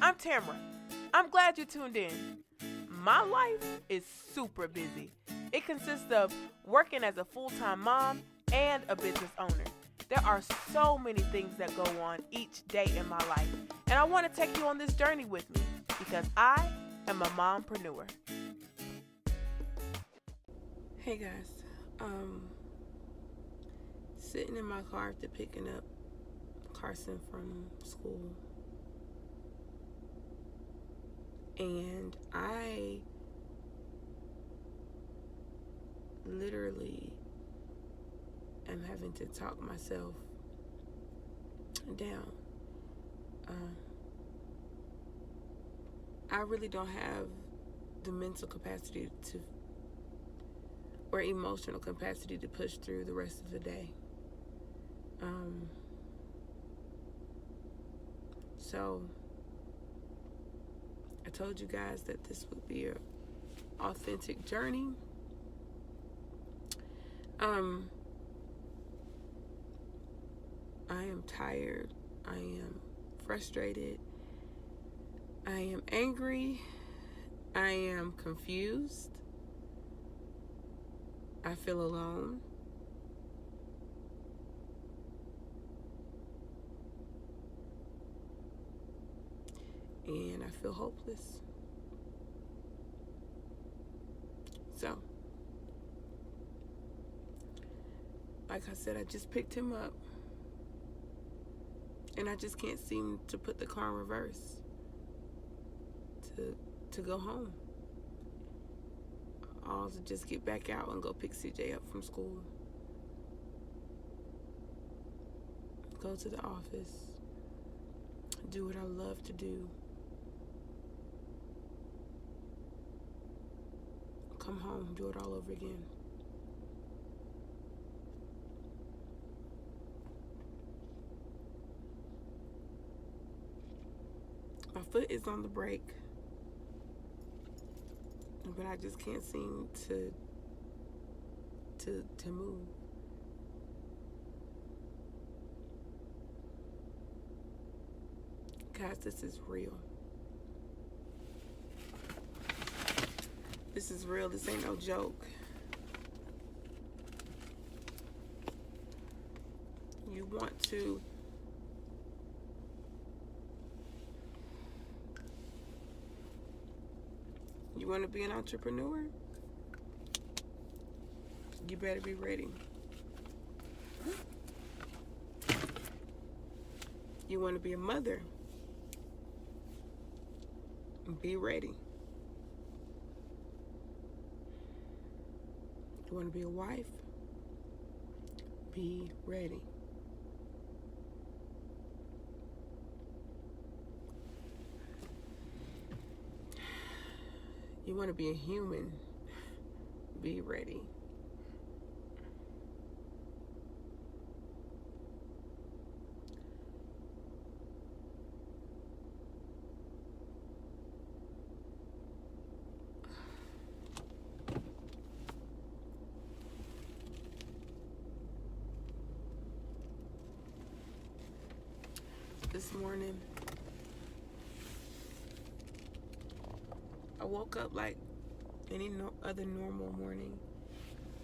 I'm Tamara. I'm glad you tuned in. My life is super busy. It consists of working as a full-time mom and a business owner. There are so many things that go on each day in my life, and I want to take you on this journey with me because I am a mompreneur. Hey guys, sitting in my car after picking up Carson from school, and I literally am having to talk myself down. I really don't have the mental capacity or emotional capacity to push through the rest of the day. So I told you guys that this would be an authentic journey. I am tired. I am frustrated. I am angry. I am confused. I feel alone. And I feel hopeless. So, like I said, I just picked him up. And I just can't seem to put the car in reverse to go home. I'll just get back out and go pick CJ up from school. Go to the office. Do what I love to do. Come home, do it all over again. My foot is on the brake, but I just can't seem to move. Guys, this is real. This is real. This ain't no joke. You want to be an entrepreneur? You better be ready. You want to be a mother? Be ready. You want to be a wife? Be ready. You want to be a human? Be ready. This morning, I woke up like any other normal morning,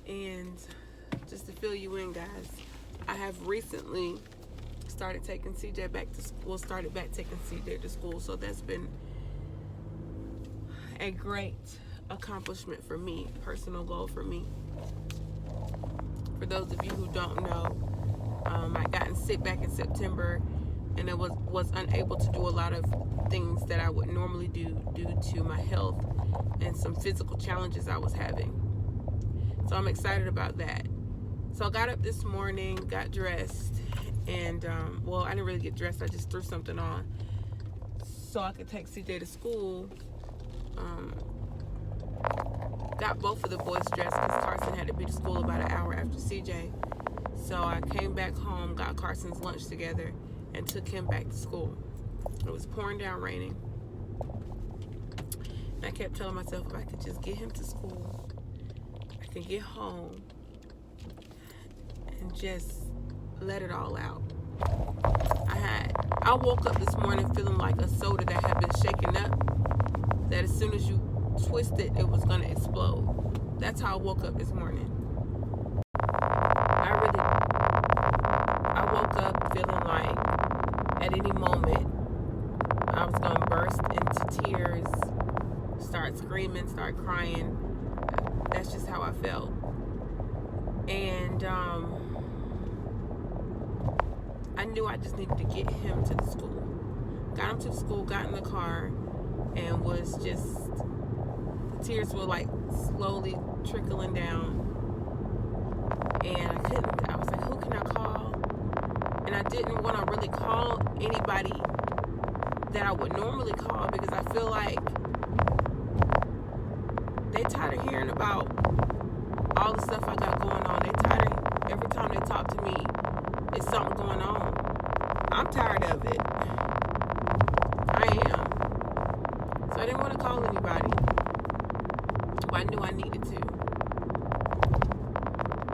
and just to fill you in, guys, I have recently started taking CJ back to school. Started back taking CJ to school, so that's been a great accomplishment for me, personal goal for me. For those of you who don't know, I gotten sick back in September, and I was unable to do a lot of things that I would normally do due to my health and some physical challenges I was having. So I'm excited about that. So I got up this morning, got dressed, and I didn't really get dressed. I just threw something on so I could take CJ to school. Got both of the boys dressed because Carson had to be to school about an hour after CJ. So I came back home, got Carson's lunch together, and took him back to school. It was pouring down, raining. And I kept telling myself, if I could just get him to school, I could get home and just let it all out. I had I woke up this morning feeling like a soda that had been shaken up, that as soon as you twist it, it was going to explode. That's how I woke up this morning. I woke up feeling like at any moment I was going to burst into tears, start screaming, start crying. That's just how I felt. And I knew I just needed to get him to the school. Got him to the school, got in the car, and was just, tears were like slowly trickling down. And I was like, who can I call? And I didn't want to really call anybody that I would normally call, because I feel like they tired of hearing about all the stuff I got going on. They tired of, every time they talk to me, it's something going on. I'm tired of it. I am. So I didn't want to call anybody, but I knew I needed to.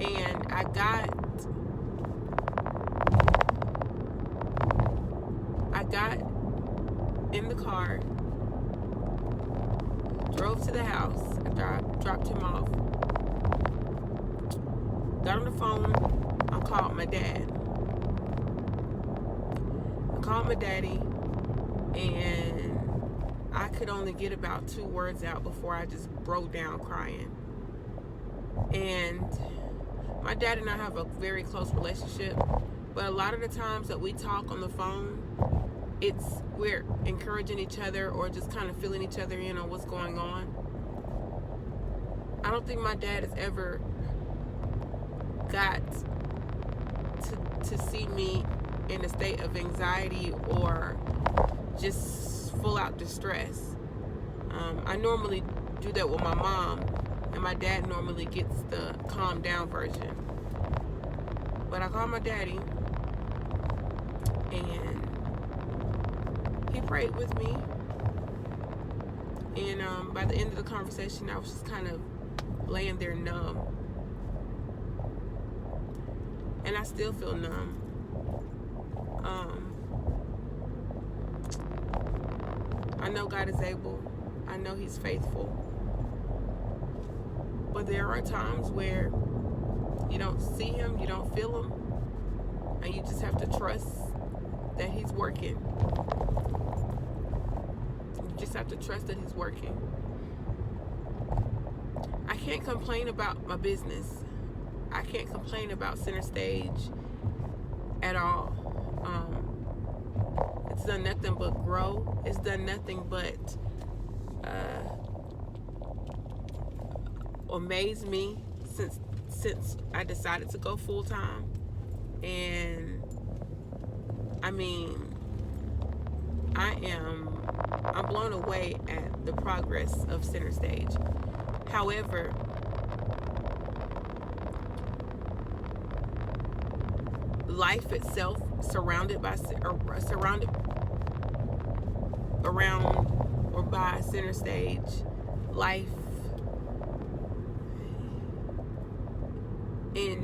And I got in the car, drove to the house after I dropped him off, got on the phone, I called my dad. I called my daddy, and I could only get about 2 words out before I just broke down crying. And my dad and I have a very close relationship, but a lot of the times that we talk on the phone, we're encouraging each other or just kind of filling each other in on what's going on. I don't think my dad has ever got to see me in a state of anxiety or just full out distress. I normally do that with my mom, and my dad normally gets the calm down version. But I called my daddy, and he prayed with me. And by the end of the conversation, I was just kind of laying there numb. And I still feel numb. I know God is able. I know He's faithful. But there are times where you don't see Him, you don't feel Him, and you just have to trust that He's working. You just have to trust that He's working. I can't complain about my business. I can't complain about Center Stage at all. It's done nothing but grow. It's done nothing but amaze me since I decided to go full time. And I mean, I'm blown away at the progress of Center Stage. However, life itself, surrounded around or by Center Stage, life in,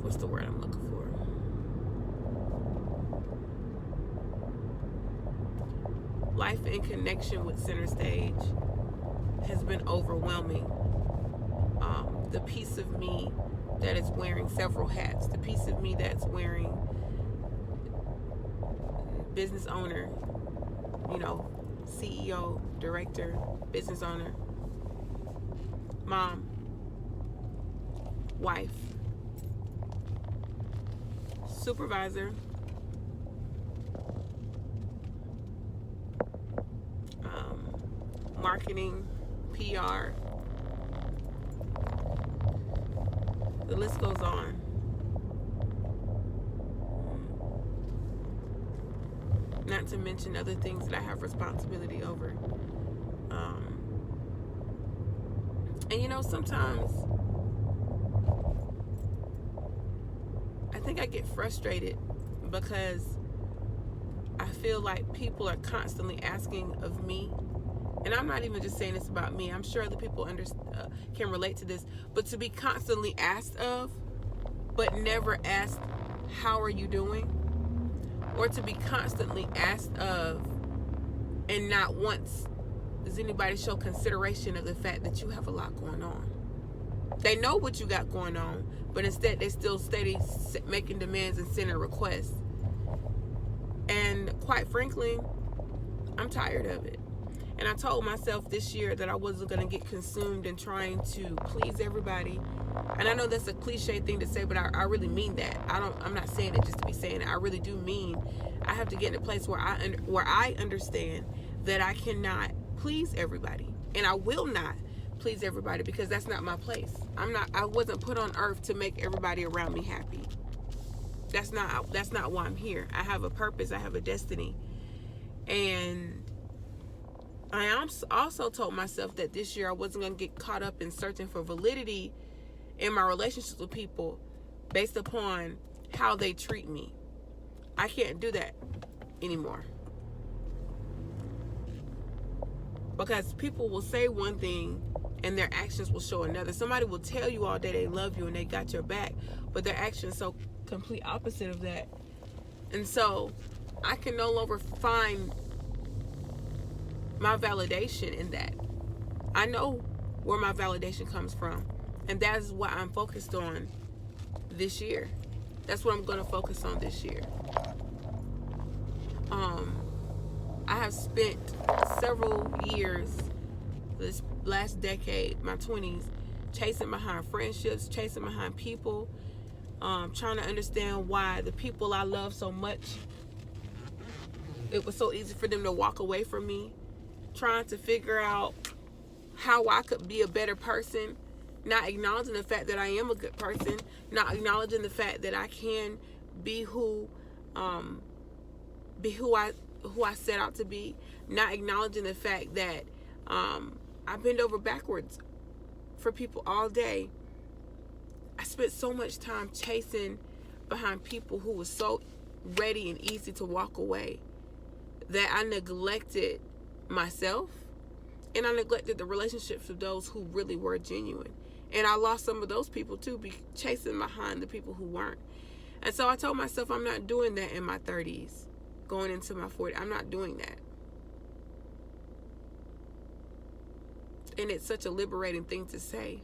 what's the word I'm looking for? Life in connection with Center Stage has been overwhelming. The piece of me that is wearing several hats, the piece of me that's wearing business owner, CEO, director, business owner, mom, wife, supervisor, marketing, PR. The list goes on. Not to mention other things that I have responsibility over. And sometimes I think I get frustrated because I feel like people are constantly asking of me. And I'm not even just saying this about me. I'm sure other people can relate to this. But to be constantly asked of, but never asked how are you doing, or to be constantly asked of, and not once does anybody show consideration of the fact that you have a lot going on. They know what you got going on, but instead they still steady making demands and sending requests. And quite frankly, I'm tired of it. And I told myself this year that I wasn't going to get consumed in trying to please everybody. And I know that's a cliche thing to say, but I really mean that. I'm not saying it just to be saying it. I really do mean I have to get in a place where I understand that I cannot please everybody, and I will not please everybody, because that's not my place. I wasn't put on earth to make everybody around me happy. That's not why I'm here. I have a purpose. I have a destiny. And I also told myself that this year I wasn't going to get caught up in searching for validity in my relationships with people based upon how they treat me. I can't do that anymore. Because people will say one thing and their actions will show another. Somebody will tell you all day they love you and they got your back, but their actions so complete opposite of that. And so I can no longer find my validation in that. I know where my validation comes from, and that is what I'm focused on this year. That's what I'm going to focus on this year. I have spent several years, this last decade, my 20s, chasing behind friendships, chasing behind people, trying to understand why the people I love so much, it was so easy for them to walk away from me, trying to figure out how I could be a better person, not acknowledging the fact that I am a good person, not acknowledging the fact that I can be who I set out to be, not acknowledging the fact that I bend over backwards for people all day. I spent so much time chasing behind people who were so ready and easy to walk away that I neglected myself, and I neglected the relationships of those who really were genuine. And I lost some of those people too, chasing behind the people who weren't. And so I told myself I'm not doing that in my 30s, going into my 40s. I'm not doing that. And it's such a liberating thing to say.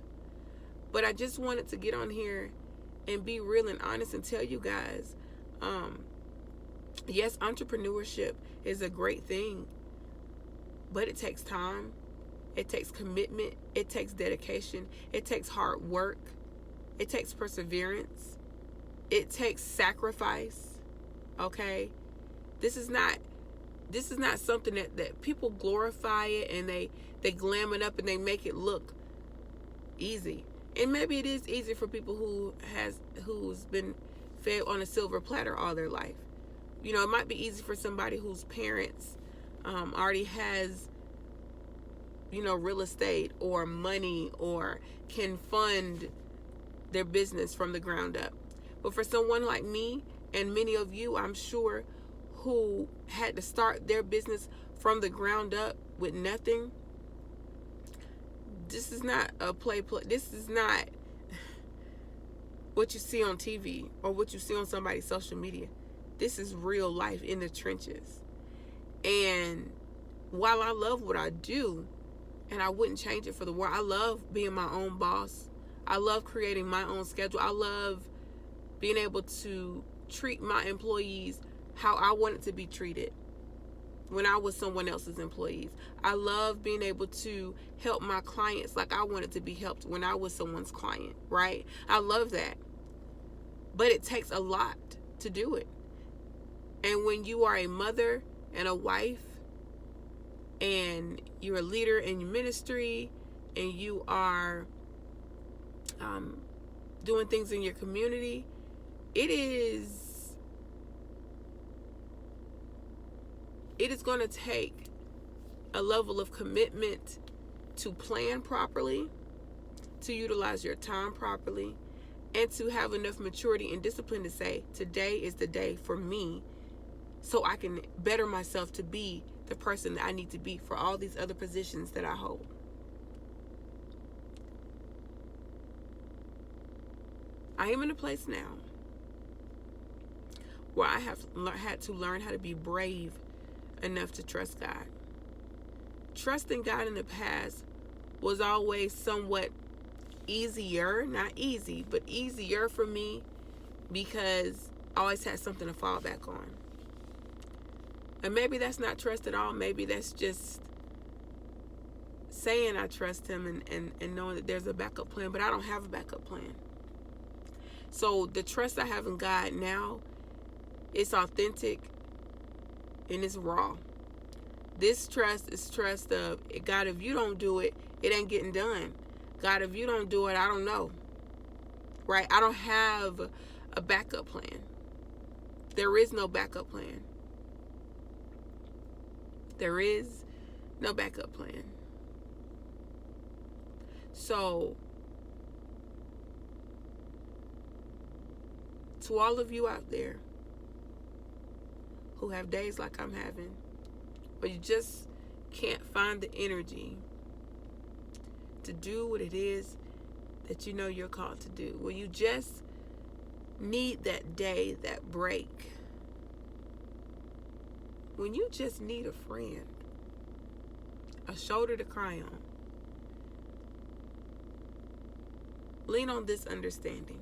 But I just wanted to get on here and be real and honest and tell you guys, yes, entrepreneurship is a great thing, but it takes time. It takes commitment. It takes dedication. It takes hard work. It takes perseverance. It takes sacrifice. Okay? This is not something that people glorify it and they glam it up and they make it look easy. And maybe it is easy for people who's been fed on a silver platter all their life. You know, it might be easy for somebody whose parents already has, you know, real estate or money or can fund their business from the ground up. But for someone like me and many of you, I'm sure, who had to start their business from the ground up with nothing, this is not a play. This is not what you see on TV or what you see on somebody's social media. This is real life in the trenches. And while I love what I do, and I wouldn't change it for the world, I love being my own boss. I love creating my own schedule. I love being able to treat my employees how I wanted to be treated when I was someone else's employees. I love being able to help my clients like I wanted to be helped when I was someone's client, right? I love that. But it takes a lot to do it. And when you are a mother and a wife, and you're a leader in your ministry, and you are doing things in your community, it is going to take a level of commitment to plan properly, to utilize your time properly, and to have enough maturity and discipline to say, today is the day for me, so I can better myself to be the person that I need to be for all these other positions that I hold. I am in a place now where I have had to learn how to be brave enough to trust God. Trusting God in the past was always somewhat easier, not easy, but easier for me because I always had something to fall back on. And maybe that's not trust at all. Maybe that's just saying I trust him and knowing that there's a backup plan, but I don't have a backup plan. So the trust I have in God now, it's authentic and it's raw. This trust is trust of, God, if you don't do it, it ain't getting done. God, if you don't do it, I don't know. Right? I don't have a backup plan. There is no backup plan. There is no backup plan. So, to all of you out there who have days like I'm having, where you just can't find the energy to do what it is that you know you're called to do, where you just need that day, that break, when you just need a friend, a shoulder to cry on, lean on this understanding.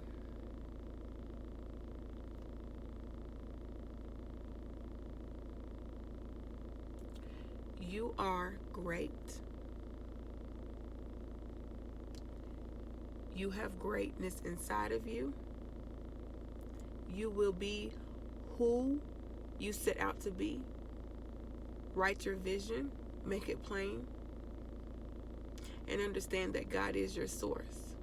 You are great. You have greatness inside of you. You will be who you set out to be. Write your vision, make it plain, and understand that God is your source.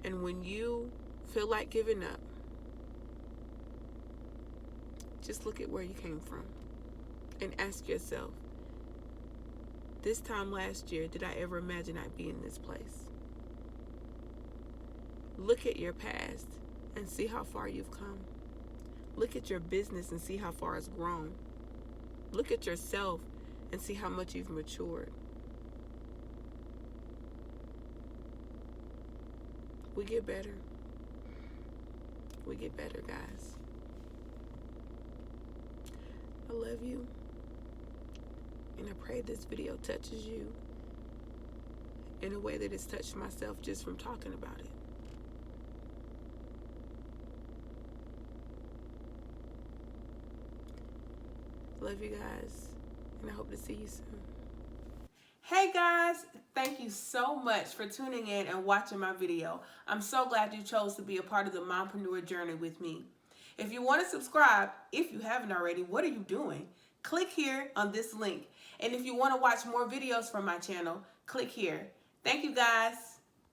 And when you feel like giving up, just look at where you came from and ask yourself, this time last year, did I ever imagine I'd be in this place? Look at your past and see how far you've come. Look at your business and see how far it's grown. Look at yourself and see how much you've matured. We get better. We get better, guys. I love you. And I pray this video touches you in a way that it's touched myself just from talking about it. Love you guys, and I hope to see you soon. Hey guys, thank you so much for tuning in and watching my video. I'm so glad you chose to be a part of the mompreneur journey with me. If you want to subscribe, if you haven't already, what are you doing? Click here on this link. And if you want to watch more videos from my channel, click here. Thank you guys.